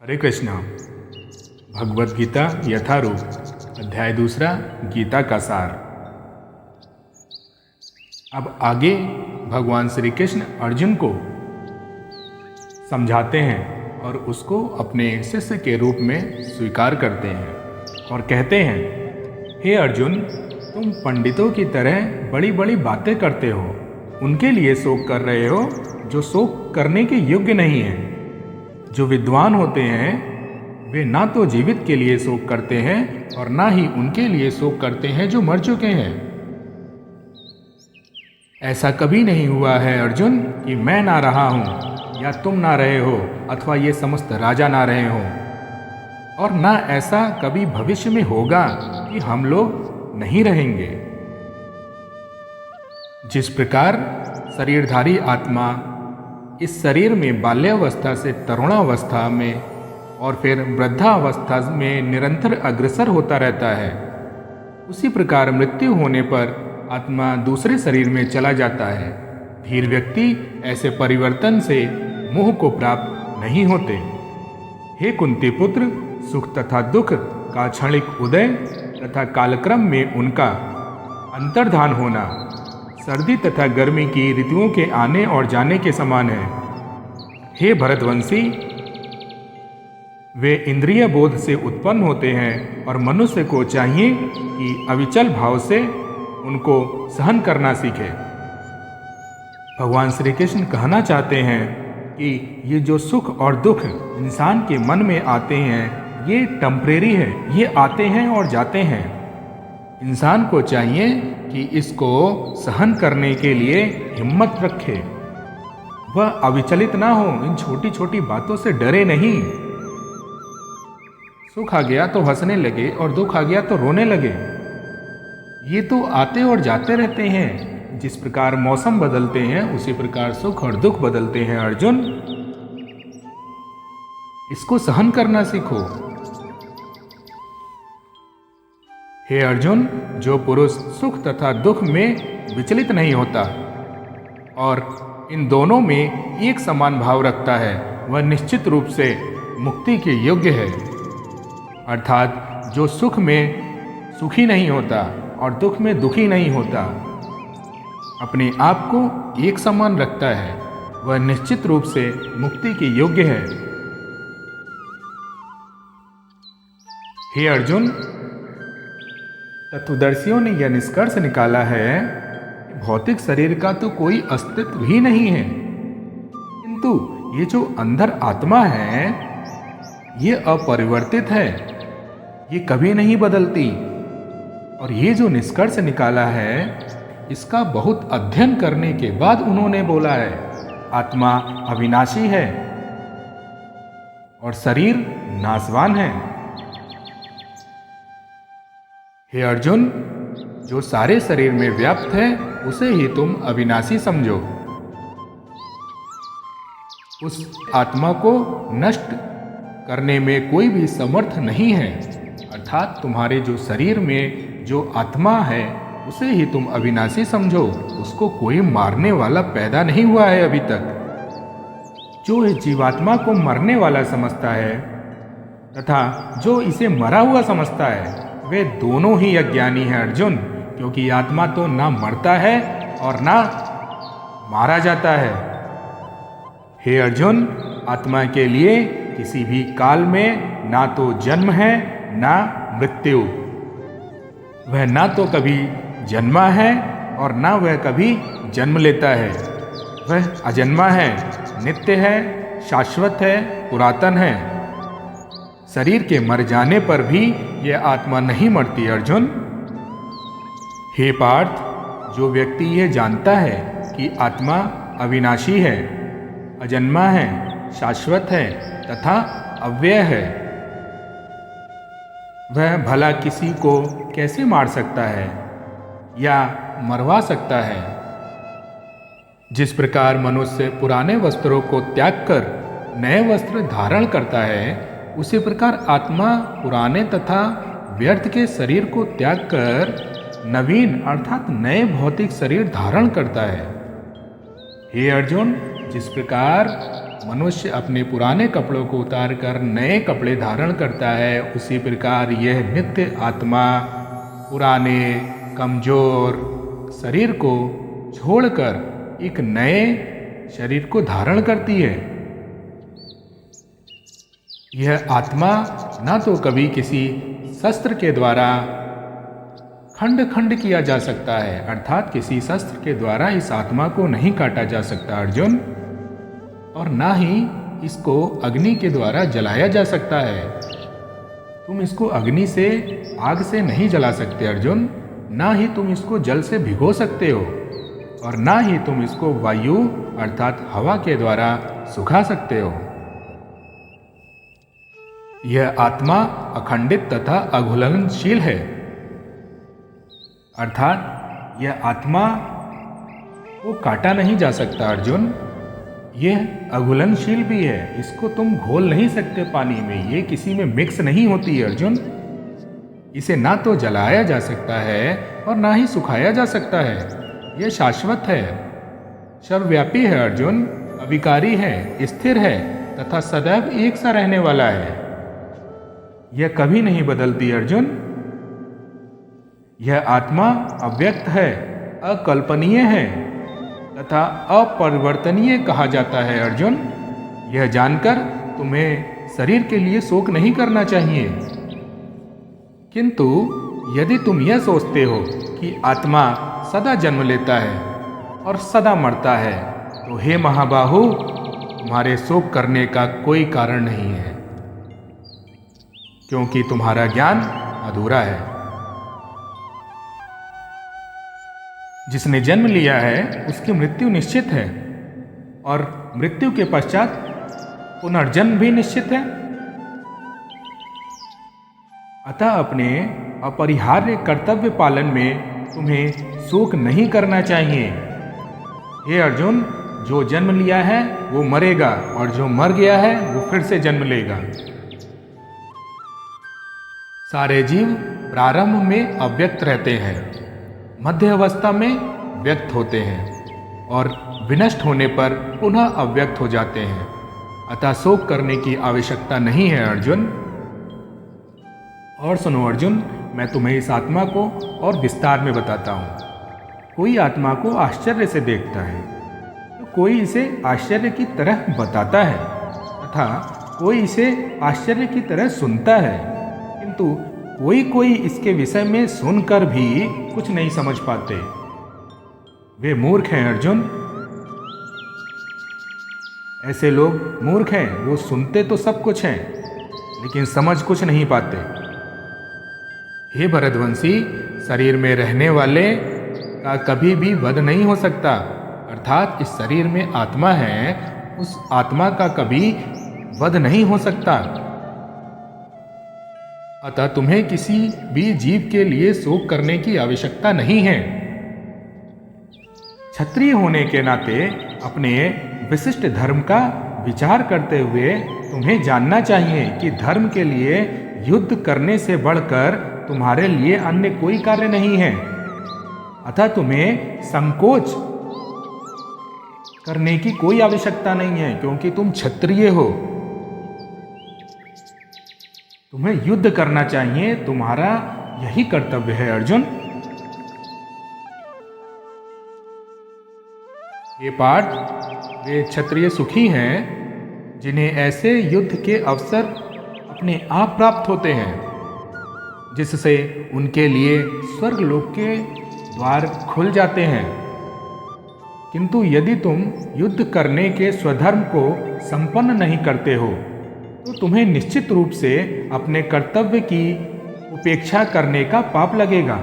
हरे कृष्णा। भगवद गीता यथारूप अध्याय 2 गीता का सार। अब आगे भगवान श्री कृष्ण अर्जुन को समझाते हैं और उसको अपने शिष्य के रूप में स्वीकार करते हैं और कहते हैं, हे अर्जुन, तुम पंडितों की तरह बड़ी बड़ी बातें करते हो, उनके लिए शोक कर रहे हो जो शोक करने के योग्य नहीं है। जो विद्वान होते हैं वे ना तो जीवित के लिए शोक करते हैं और ना ही उनके लिए शोक करते हैं जो मर चुके हैं। ऐसा कभी नहीं हुआ है अर्जुन कि मैं ना रहा हूं या तुम ना रहे हो अथवा ये समस्त राजा ना रहे हो, और ना ऐसा कभी भविष्य में होगा कि हम लोग नहीं रहेंगे। जिस प्रकार शरीरधारी आत्मा इस शरीर में बाल्यावस्था से तरुणावस्था में और फिर वृद्धावस्था में निरंतर अग्रसर होता रहता है, उसी प्रकार मृत्यु होने पर आत्मा दूसरे शरीर में चला जाता है। धीर व्यक्ति ऐसे परिवर्तन से मोह को प्राप्त नहीं होते। हे कुंती पुत्र, सुख तथा दुख का क्षणिक उदय तथा कालक्रम में उनका अंतर्धान होना सर्दी तथा गर्मी की ऋतुओं के आने और जाने के समान है। हे भरतवंशी, वे इंद्रिय बोध से उत्पन्न होते हैं और मनुष्य को चाहिए कि अविचल भाव से उनको सहन करना सीखे। भगवान श्री कृष्ण कहना चाहते हैं कि ये जो सुख और दुख इंसान के मन में आते हैं ये टेम्परेरी है, ये आते हैं और जाते हैं। इंसान को चाहिए कि इसको सहन करने के लिए हिम्मत रखे, वह अविचलित ना हो, इन छोटी छोटी बातों से डरे नहीं। सुख आ गया तो हंसने लगे और दुख आ गया तो रोने लगे। ये तो आते और जाते रहते हैं। जिस प्रकार मौसम बदलते हैं उसी प्रकार सुख और दुख बदलते हैं। अर्जुन, इसको सहन करना सीखो। हे अर्जुन, जो पुरुष सुख तथा दुख में विचलित नहीं होता और इन दोनों में एक समान भाव रखता है, वह निश्चित रूप से मुक्ति के योग्य है। अर्थात जो सुख में सुखी नहीं होता और दुख में दुखी नहीं होता, अपने आप को एक समान रखता है, वह निश्चित रूप से मुक्ति के योग्य है। हे अर्जुन, तत्वदर्शियों ने यह निष्कर्ष निकाला है कि भौतिक शरीर का तो कोई अस्तित्व ही नहीं है, किंतु ये जो अंदर आत्मा है ये अपरिवर्तित है, ये कभी नहीं बदलती। और ये जो निष्कर्ष निकाला है इसका बहुत अध्ययन करने के बाद उन्होंने बोला है, आत्मा अविनाशी है और शरीर नाशवान है। हे अर्जुन, जो सारे शरीर में व्याप्त है उसे ही तुम अविनाशी समझो। उस आत्मा को नष्ट करने में कोई भी समर्थ नहीं है। अर्थात तुम्हारे जो शरीर में जो आत्मा है उसे ही तुम अविनाशी समझो। उसको कोई मारने वाला पैदा नहीं हुआ है अभी तक। जो इस जीवात्मा को मरने वाला समझता है तथा जो इसे मरा हुआ समझता है, वे दोनों ही अज्ञानी हैं अर्जुन, क्योंकि आत्मा तो ना मरता है और ना मारा जाता है। हे अर्जुन, आत्मा के लिए किसी भी काल में ना तो जन्म है ना मृत्यु। वह ना तो कभी जन्मा है और ना वह कभी जन्म लेता है। वह अजन्मा है, नित्य है, शाश्वत है, पुरातन है। शरीर के मर जाने पर भी यह आत्मा नहीं मरती अर्जुन। हे पार्थ, जो व्यक्ति यह जानता है कि आत्मा अविनाशी है, अजन्मा है, शाश्वत है तथा अव्यय है, वह भला किसी को कैसे मार सकता है या मरवा सकता है। जिस प्रकार मनुष्य पुराने वस्त्रों को त्याग कर नए वस्त्र धारण करता है, उसी प्रकार आत्मा पुराने तथा व्यर्थ के शरीर को त्याग कर नवीन अर्थात नए भौतिक शरीर धारण करता है। हे अर्जुन, जिस प्रकार मनुष्य अपने पुराने कपड़ों को उतार कर नए कपड़े धारण करता है, उसी प्रकार यह नित्य आत्मा पुराने कमजोर शरीर को छोड़कर एक नए शरीर को धारण करती है। यह आत्मा ना तो कभी किसी शस्त्र के द्वारा खंड खंड किया जा सकता है, अर्थात किसी शस्त्र के द्वारा इस आत्मा को नहीं काटा जा सकता अर्जुन, और ना ही इसको अग्नि के द्वारा जलाया जा सकता है। तुम इसको अग्नि से, आग से नहीं जला सकते अर्जुन, ना ही तुम इसको जल से भिगो सकते हो, और ना ही तुम इसको वायु अर्थात हवा के द्वारा सुखा सकते हो। यह आत्मा अखंडित तथा अघुलनशील है, अर्थात यह आत्मा को काटा नहीं जा सकता अर्जुन। यह अघुलनशील भी है, इसको तुम घोल नहीं सकते पानी में, ये किसी में मिक्स नहीं होती है अर्जुन। इसे ना तो जलाया जा सकता है और ना ही सुखाया जा सकता है। यह शाश्वत है, सर्वव्यापी है अर्जुन, अविकारी है, स्थिर है तथा सदैव एक सा रहने वाला है। यह कभी नहीं बदलती अर्जुन। यह आत्मा अव्यक्त है, अकल्पनीय है तथा अपरिवर्तनीय कहा जाता है अर्जुन। यह जानकर तुम्हें शरीर के लिए शोक नहीं करना चाहिए, किंतु यदि तुम यह सोचते हो कि आत्मा सदा जन्म लेता है और सदा मरता है, तो हे महाबाहु, तुम्हारे शोक करने का कोई कारण नहीं है, क्योंकि तुम्हारा ज्ञान अधूरा है। जिसने जन्म लिया है उसकी मृत्यु निश्चित है, और मृत्यु के पश्चात पुनर्जन्म भी निश्चित है। अतः अपने अपरिहार्य कर्तव्य पालन में तुम्हें शोक नहीं करना चाहिए। हे अर्जुन, जो जन्म लिया है वो मरेगा, और जो मर गया है वो फिर से जन्म लेगा। सारे जीव प्रारंभ में अव्यक्त रहते हैं, मध्य अवस्था में व्यक्त होते हैं और विनष्ट होने पर पुनः अव्यक्त हो जाते हैं। अतः शोक करने की आवश्यकता नहीं है अर्जुन। और सुनो अर्जुन, मैं तुम्हें इस आत्मा को और विस्तार में बताता हूँ। कोई आत्मा को आश्चर्य से देखता है तो कोई इसे आश्चर्य की तरह बताता है, तथा कोई इसे आश्चर्य की तरह सुनता है, किंतु कोई इसके विषय में सुनकर भी कुछ नहीं समझ पाते। वे मूर्ख हैं अर्जुन। ऐसे लोग मूर्ख हैं, वो सुनते तो सब कुछ हैं लेकिन समझ कुछ नहीं पाते। हे भरतवंशी, शरीर में रहने वाले का कभी भी वध नहीं हो सकता, अर्थात इस शरीर में आत्मा है, उस आत्मा का कभी वध नहीं हो सकता। अतः तुम्हें किसी भी जीव के लिए शोक करने की आवश्यकता नहीं है। क्षत्रिय होने के नाते अपने विशिष्ट धर्म का विचार करते हुए तुम्हें जानना चाहिए कि धर्म के लिए युद्ध करने से बढ़कर तुम्हारे लिए अन्य कोई कार्य नहीं है। अतः तुम्हें संकोच करने की कोई आवश्यकता नहीं है, क्योंकि तुम क्षत्रिय हो। तुम्हें युद्ध करना चाहिए, तुम्हारा यही कर्तव्य है अर्जुन। ये पाठ वे क्षत्रिय सुखी हैं जिन्हें ऐसे युद्ध के अवसर अपने आप प्राप्त होते हैं, जिससे उनके लिए स्वर्गलोक के द्वार खुल जाते हैं। किंतु यदि तुम युद्ध करने के स्वधर्म को संपन्न नहीं करते हो तो तुम्हें निश्चित रूप से अपने कर्तव्य की उपेक्षा करने का पाप लगेगा।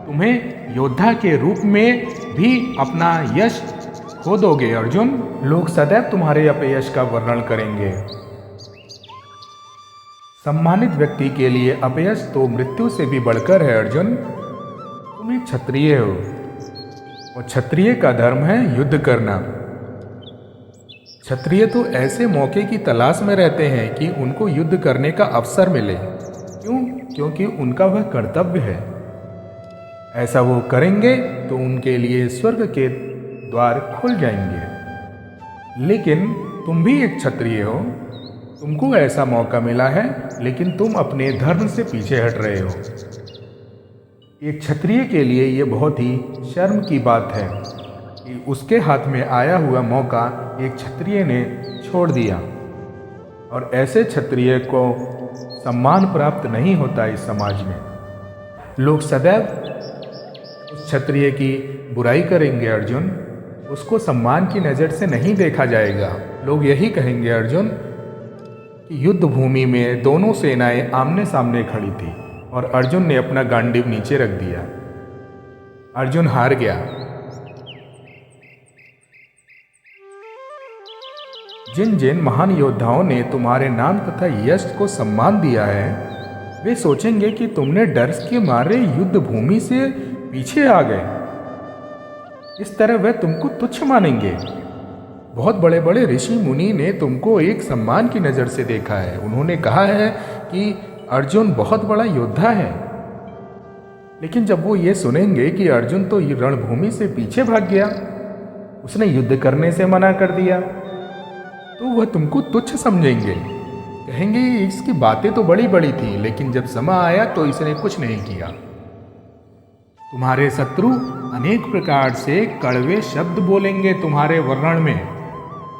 तुम्हें योद्धा के रूप में भी अपना यश खो दोगे अर्जुन। लोग सदैव तुम्हारे अपयश का वर्णन करेंगे। सम्मानित व्यक्ति के लिए अपयश तो मृत्यु से भी बढ़कर है अर्जुन। तुम एक क्षत्रिय हो और क्षत्रिय का धर्म है युद्ध करना। क्षत्रिय तो ऐसे मौके की तलाश में रहते हैं कि उनको युद्ध करने का अवसर मिले। क्यों? क्योंकि उनका वह कर्तव्य है। ऐसा वो करेंगे तो उनके लिए स्वर्ग के द्वार खुल जाएंगे। लेकिन तुम भी एक क्षत्रिय हो। तुमको ऐसा मौका मिला है, लेकिन तुम अपने धर्म से पीछे हट रहे हो। एक क्षत्रिय के लिए ये बहुत ही शर्म की बात है कि उसके हाथ में आया हुआ मौका एक क्षत्रिय ने छोड़ दिया, और ऐसे क्षत्रिय को सम्मान प्राप्त नहीं होता इस समाज में। लोग सदैव उस क्षत्रिय की बुराई करेंगे अर्जुन, उसको सम्मान की नज़र से नहीं देखा जाएगा। लोग यही कहेंगे अर्जुन कि युद्ध भूमि में दोनों सेनाएं आमने सामने खड़ी थी और अर्जुन ने अपना गांडीव नीचे रख दिया। अर्जुन हार गया। जिन जिन महान योद्धाओं ने तुम्हारे नाम तथा यश को सम्मान दिया है, वे सोचेंगे कि तुमने डर के मारे युद्ध भूमि से पीछे आ गए। इस तरह वे तुमको तुच्छ मानेंगे। बहुत बड़े बड़े ऋषि मुनि ने तुमको एक सम्मान की नज़र से देखा है। उन्होंने कहा है कि अर्जुन बहुत बड़ा योद्धा है, लेकिन जब वो ये सुनेंगे कि अर्जुन तो रणभूमि से पीछे भाग गया, उसने युद्ध करने से मना कर दिया, तो वह तुमको तुच्छ समझेंगे। कहेंगे इसकी बातें तो बड़ी बड़ी थी, लेकिन जब समय आया तो इसने कुछ नहीं किया। तुम्हारे शत्रु अनेक प्रकार से कड़वे शब्द बोलेंगे तुम्हारे वर्णन में,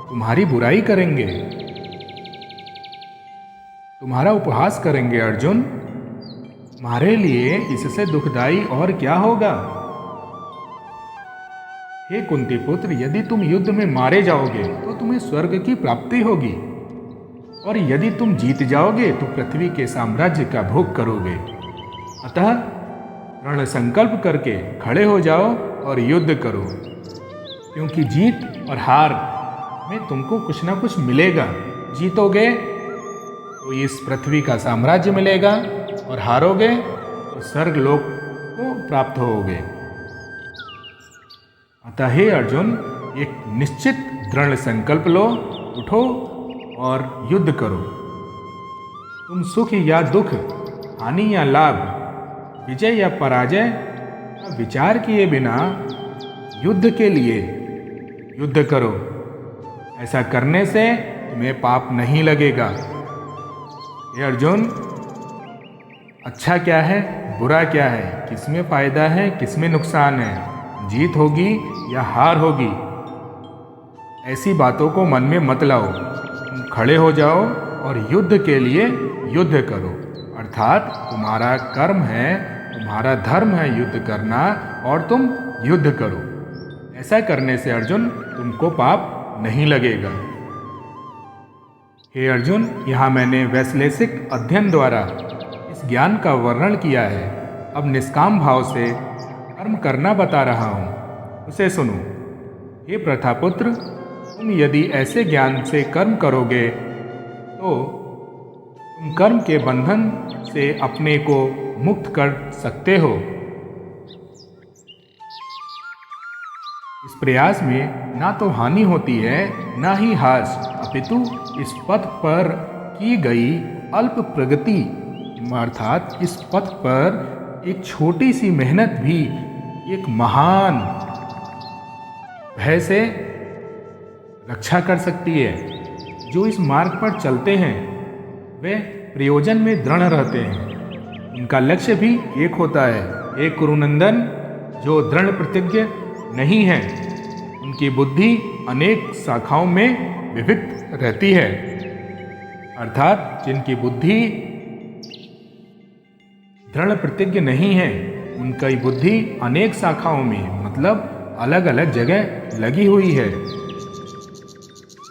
तुम्हारी बुराई करेंगे, तुम्हारा उपहास करेंगे। अर्जुन, तुम्हारे लिए इससे दुखदाई और क्या होगा? हे कुंती पुत्र, यदि तुम युद्ध में मारे जाओगे तो तुम्हें स्वर्ग की प्राप्ति होगी, और यदि तुम जीत जाओगे तो पृथ्वी के साम्राज्य का भोग करोगे। अतः रण संकल्प करके खड़े हो जाओ और युद्ध करो, क्योंकि जीत और हार में तुमको कुछ ना कुछ मिलेगा। जीतोगे तो इस पृथ्वी का साम्राज्य मिलेगा, और हारोगे तो स्वर्ग लोक को प्राप्त होगे। अतः हे अर्जुन, एक निश्चित दृढ़ संकल्प लो, उठो और युद्ध करो। तुम सुख या दुख, हानि या लाभ, विजय या पराजय का विचार किए बिना युद्ध के लिए युद्ध करो। ऐसा करने से तुम्हें पाप नहीं लगेगा। हे अर्जुन, अच्छा क्या है, बुरा क्या है, किसमें फायदा है, किसमें नुकसान है, जीत होगी या हार होगी, ऐसी बातों को मन में मत लाओ। तुम खड़े हो जाओ और युद्ध के लिए युद्ध करो। अर्थात तुम्हारा कर्म है, तुम्हारा धर्म है युद्ध करना, और तुम युद्ध करो। ऐसा करने से अर्जुन तुमको पाप नहीं लगेगा। हे अर्जुन, यहाँ मैंने वैश्लेषिक अध्ययन द्वारा इस ज्ञान का वर्णन किया है। अब निष्काम भाव से कर्म करना बता रहा हूँ, उसे सुनो। हे प्रथापुत्र, तुम यदि ऐसे ज्ञान से कर्म करोगे तो तुम कर्म के बंधन से अपने को मुक्त कर सकते हो। इस प्रयास में ना तो हानि होती है, ना ही हास, अपितु इस पथ पर की गई अल्प प्रगति, अर्थात इस पथ पर एक छोटी सी मेहनत भी एक महान भय से रक्षा कर सकती है। जो इस मार्ग पर चलते हैं वे प्रयोजन में दृढ़ रहते हैं। उनका लक्ष्य भी एक होता है। एक कुरुनंदन, जो दृढ़ प्रतिज्ञ नहीं है, उनकी बुद्धि अनेक शाखाओं में विविध रहती है। अर्थात जिनकी बुद्धि दृढ़ प्रतिज्ञ नहीं है, उनकी बुद्धि अनेक शाखाओं में, मतलब अलग अलग जगह लगी हुई है।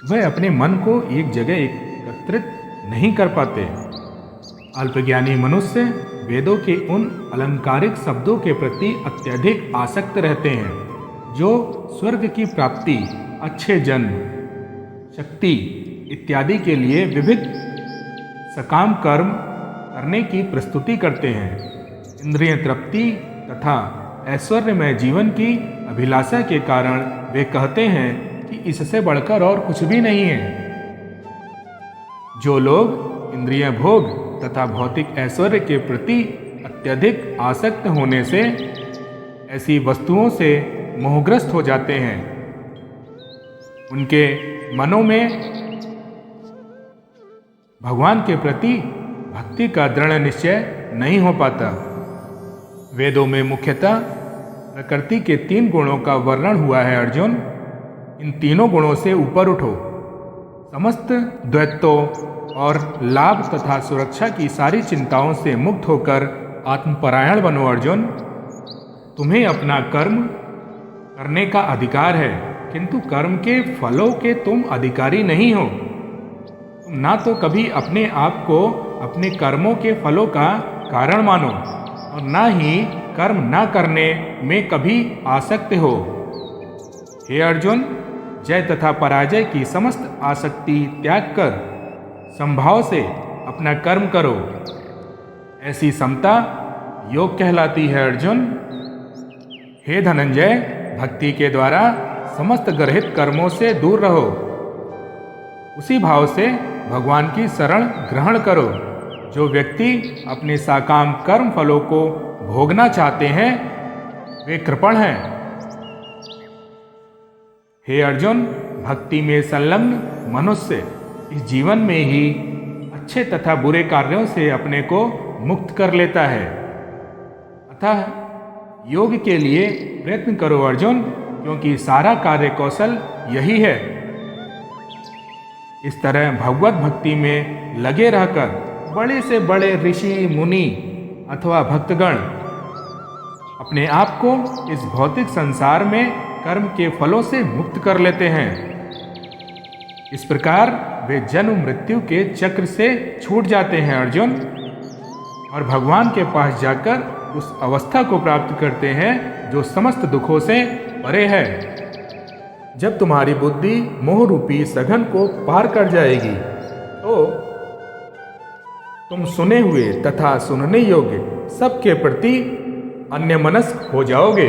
वह अपने मन को एक जगह एकत्रित नहीं कर पाते। अल्पज्ञानी मनुष्य वेदों के उन अलंकारिक शब्दों के प्रति अत्यधिक आसक्त रहते हैं जो स्वर्ग की प्राप्ति, अच्छे जन्म, शक्ति इत्यादि के लिए विविध सकाम कर्म करने की प्रस्तुति करते हैं। इंद्रिय तृप्ति तथा ऐश्वर्यमय जीवन की अभिलाषा के कारण वे कहते हैं कि इससे बढ़कर और कुछ भी नहीं है। जो लोग इंद्रिय भोग तथा भौतिक ऐश्वर्य के प्रति अत्यधिक आसक्त होने से ऐसी वस्तुओं से मोहग्रस्त हो जाते हैं, उनके मनों में भगवान के प्रति भक्ति का दृढ़ निश्चय नहीं हो पाता। वेदों में मुख्यतः प्रकृति के 3 गुणों का वर्णन हुआ है अर्जुन। इन तीनों गुणों से ऊपर उठो। समस्त द्वैतों और लाभ तथा सुरक्षा की सारी चिंताओं से मुक्त होकर आत्मपरायण बनो अर्जुन। तुम्हें अपना कर्म करने का अधिकार है, किंतु कर्म के फलों के तुम अधिकारी नहीं हो। तुम ना तो कभी अपने आप को अपने कर्मों के फलों का कारण मानो और ना ही कर्म ना करने में कभी आसक्त हो। हे अर्जुन, जय तथा पराजय की समस्त आसक्ति त्याग कर संभाव से अपना कर्म करो। ऐसी समता योग कहलाती है अर्जुन। हे धनंजय, भक्ति के द्वारा समस्त गर्हित कर्मों से दूर रहो। उसी भाव से भगवान की शरण ग्रहण करो। जो व्यक्ति अपने साकाम कर्म फलों को भोगना चाहते हैं वे कृपण हैं। हे अर्जुन, भक्ति में संलग्न मनुष्य इस जीवन में ही अच्छे तथा बुरे कार्यों से अपने को मुक्त कर लेता है। अतः योग के लिए प्रयत्न करो अर्जुन, क्योंकि सारा कार्य कौशल यही है। इस तरह भगवत भक्ति में लगे रहकर बड़े से बड़े ऋषि मुनि अथवा भक्तगण अपने आप को इस भौतिक संसार में कर्म के फलों से मुक्त कर लेते हैं। इस प्रकार वे जन्म मृत्यु के चक्र से छूट जाते हैं अर्जुन, और भगवान के पास जाकर उस अवस्था को प्राप्त करते हैं जो समस्त दुखों से परे है। जब तुम्हारी बुद्धि मोह रूपी सघन को पार कर जाएगी तो तुम सुने हुए तथा सुनने योग्य सबके प्रति अन्यमनस्क हो जाओगे।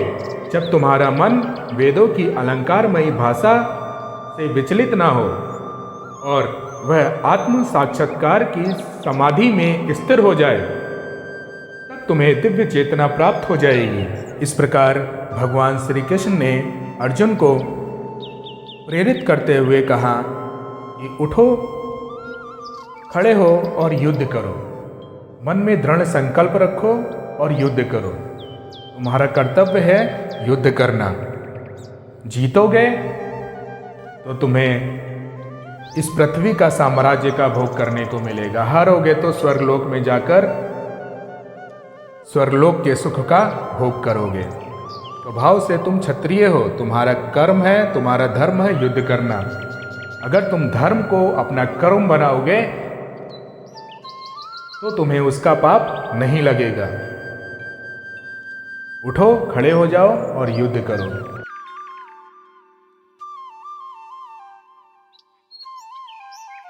जब तुम्हारा मन वेदों की अलंकारमयी भाषा से विचलित ना हो और वह आत्म साक्षात्कार की समाधि में स्थिर हो जाए, तब तुम्हें दिव्य चेतना प्राप्त हो जाएगी। इस प्रकार भगवान श्री कृष्ण ने अर्जुन को प्रेरित करते हुए कहा कि उठो, खड़े हो और युद्ध करो। मन में दृढ़ संकल्प रखो और युद्ध करो। तुम्हारा कर्तव्य है युद्ध करना। जीतोगे तो तुम्हें इस पृथ्वी का साम्राज्य का भोग करने को मिलेगा। हारोगे तो स्वर्गलोक में जाकर स्वर्गलोक के सुख का भोग करोगे। स्वभाव से तुम क्षत्रिय हो, तुम्हारा कर्म है, तुम्हारा धर्म है युद्ध करना। अगर तुम धर्म को अपना कर्म बनाओगे तो तुम्हें उसका पाप नहीं लगेगा। उठो, खड़े हो जाओ और युद्ध करो।